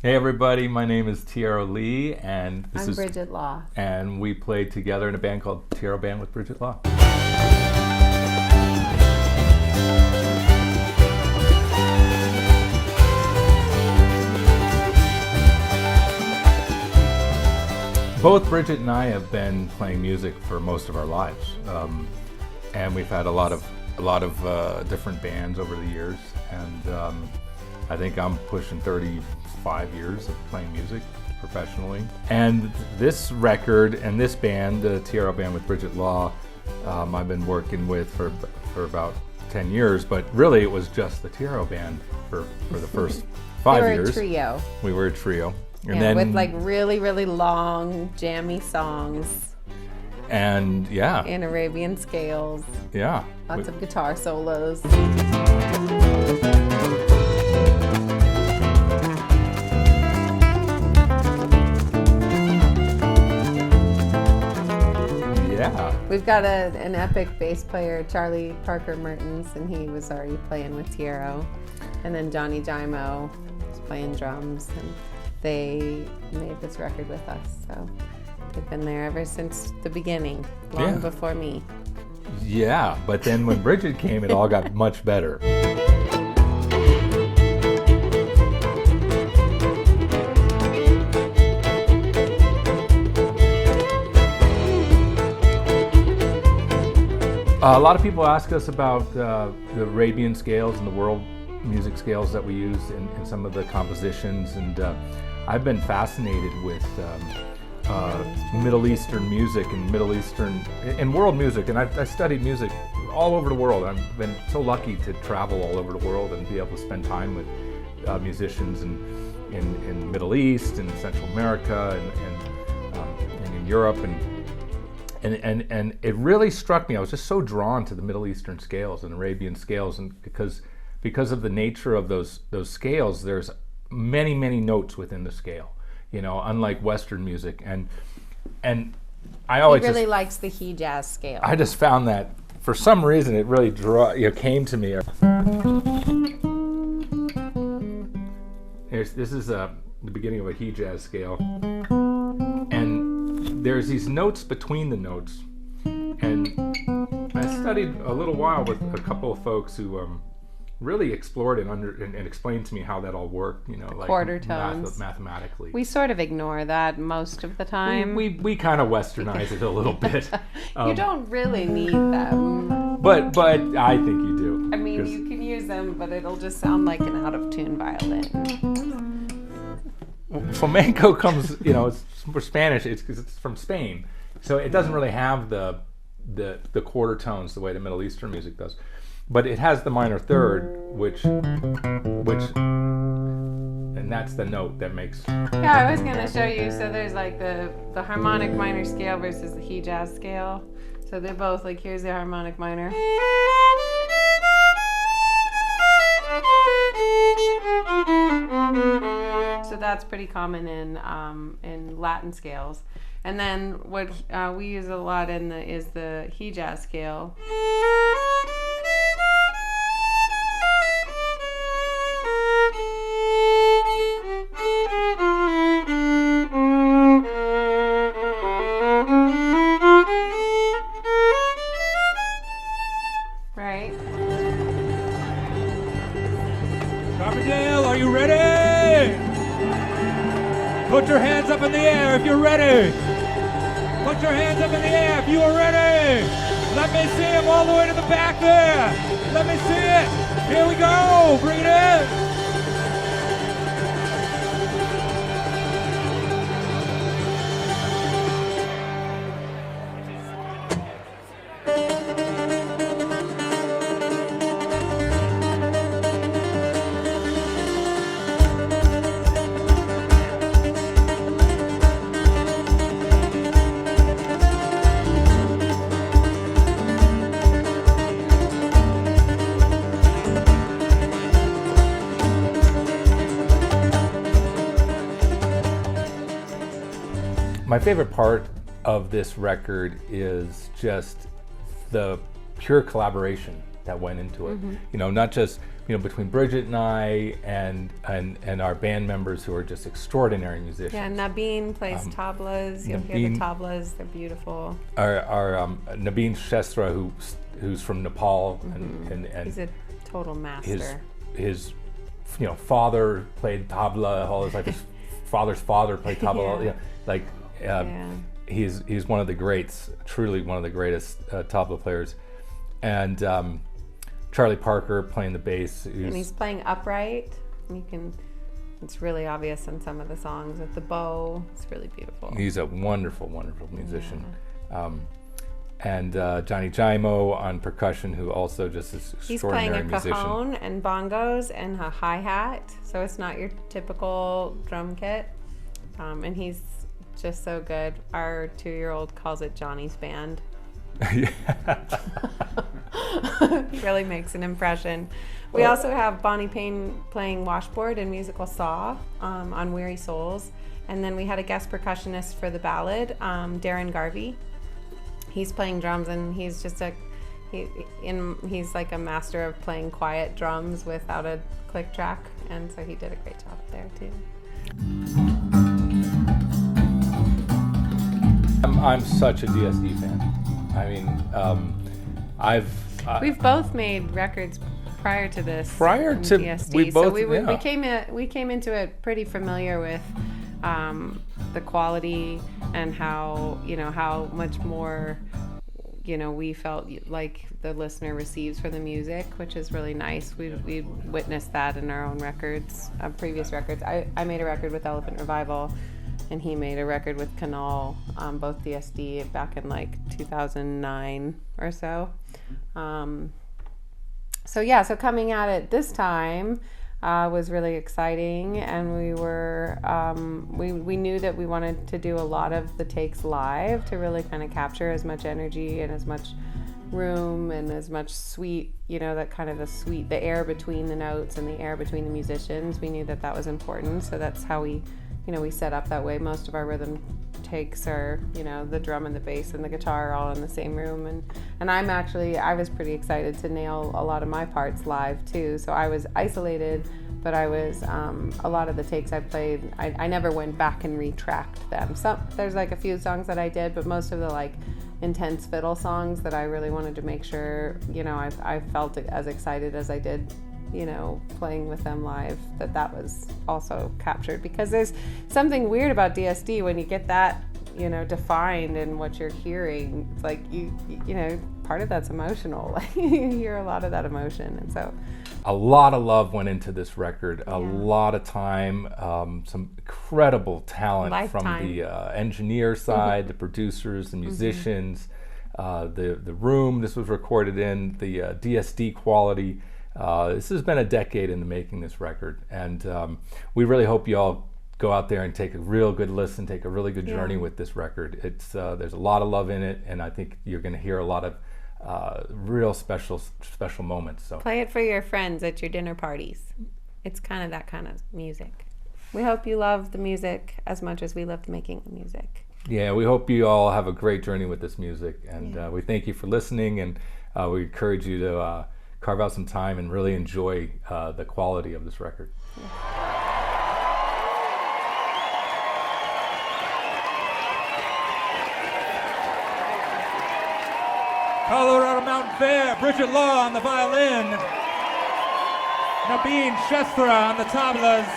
Hey everybody, my name is Tierro Lee, and I'm Bridget Law. And we played together in a band called Tierro Band with Bridget Law. Both Bridget and I have been playing music for most of our lives, and we've had a lot of different bands over the years, and I think I'm pushing 35 years of playing music professionally. And this record and this band, the Tierro Band with Bridget Law, I've been working with for about 10 years, but really it was just the Tierro Band for the first 5 years. We were a trio. We were a trio. And then with like really, really long, jammy songs. And yeah. In Arabian scales. Yeah. Lots of guitar solos. Yeah. We've got an epic bass player, Charlie Parker Mertens, and he was already playing with Tierro. And then Johnny Jaimo was playing drums, and they made this record with us. So they've been there ever since the beginning, long before me. Yeah, but then when Bridget came, it all got much better. A lot of people ask us about the Arabian scales and the world music scales that we use in some of the compositions, and I've been fascinated with Middle Eastern music and world music, and I studied music all over the world. I've been so lucky to travel all over the world and be able to spend time with musicians in the Middle East and Central America and in Europe, and it really struck me. I was just so drawn to the Middle Eastern scales and Arabian scales, and because of the nature of those scales, there's many notes within the scale. You know, unlike Western music, and I always he likes the Hijaz scale. I just found that for some reason it really came to me. This is the beginning of a Hijaz scale, and there's these notes between the notes, and I studied a little while with a couple of folks who really explored and explained to me how that all worked, you know, like quarter tones mathematically. We sort of ignore that most of the time. We kind of westernize it a little bit. You don't really need them. But I think you do. I mean, you can use them, but it'll just sound like an out of tune violin. Flamenco comes, you know, it's for Spanish. It's because it's from Spain, so it doesn't really have the quarter tones the way the Middle Eastern music does. But it has the minor third, which, and that's the note that makes. Yeah, I was gonna show you. So there's like the harmonic minor scale versus the Hijaz scale. So they're both like, here's the harmonic minor. So that's pretty common in Latin scales. And then what we use a lot is the Hijaz scale. Are you ready? Put your hands up in the air if you're ready. Put your hands up in the air if you are ready. Let me see them all the way to the back there. Let me see it. Here we go. Bring it in. My favorite part of this record is just the pure collaboration that went into it. Mm-hmm. You know, not just between Bridget and I and our band members who are just extraordinary musicians. Yeah, Nabeen plays tablas. You'll hear the tablas; they're beautiful. Our Nabeen Shestra, who's from Nepal, and He's a total master. His father played tabla all his life. His father's father played tabla. He's one of the greats, truly one of the greatest tabla players, and Charlie Parker playing the bass. And he's playing upright. It's really obvious in some of the songs with the bow. It's really beautiful. He's a wonderful, wonderful musician. Yeah. And Johnny Jaimo on percussion, who also just is extraordinary musician. He's playing a cajon and bongos and a hi-hat, so it's not your typical drum kit. And he's just so good. Our 2-year-old calls it Johnny's band. He really makes an impression. We also have Bonnie Payne playing washboard and musical saw on Weary Souls. And then we had a guest percussionist for the ballad, Darren Garvey. He's playing drums, and he's just he's like a master of playing quiet drums without a click track, and so he did a great job there too. I'm such a DSD fan. I mean, we've both made records prior to this. Prior to DSD, we both, so we came into it pretty familiar with the quality and how much more we felt like the listener receives for the music, which is really nice. We witnessed that in our own records, previous records. I made a record with Elephant Revival, and he made a record with Canal, both DSD, back in like 2009 or so. So coming at it this time was really exciting, and we were we knew that we wanted to do a lot of the takes live to really kind of capture as much energy and as much room and as much sweet, that kind of the air between the notes and the air between the musicians. We knew that was important, so that's how we set up that way. Most of our rhythm takes are, the drum and the bass and the guitar are all in the same room, and I was pretty excited to nail a lot of my parts live too. So I was isolated, but I was a lot of the takes I played, I never went back and retracked them. There's like a few songs that I did, but most of the like intense fiddle songs that I really wanted to make sure, I felt as excited as I did playing with them live, that was also captured, because there's something weird about DSD when you get that, defined in what you're hearing. It's like you part of that's emotional. Like you hear a lot of that emotion, and so a lot of love went into this record. A lot of time, some incredible talent. Lifetime. From the engineer side, the producers, the musicians, the room this was recorded in, the DSD quality. This has been a decade in the making, this record, and we really hope you all go out there and take a real good listen, take a really good journey with this record. It's there's a lot of love in it, and I think you're going to hear a lot of real special moments. So play it for your friends at your dinner parties. It's kind of that kind of music. We hope you love the music as much as we loved making the music. Yeah, we hope you all have a great journey with this music, and we thank you for listening, and we encourage you to carve out some time and really enjoy the quality of this record. Colorado Mountain Fair, Bridget Law on the violin, Nabeen Shestra on the tablas,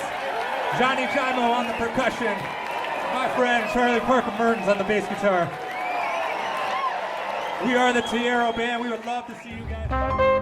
Johnny Jaimo on the percussion, my friend Charlie Parker Mertens on the bass guitar. We are the Tierro Band. We would love to see you guys.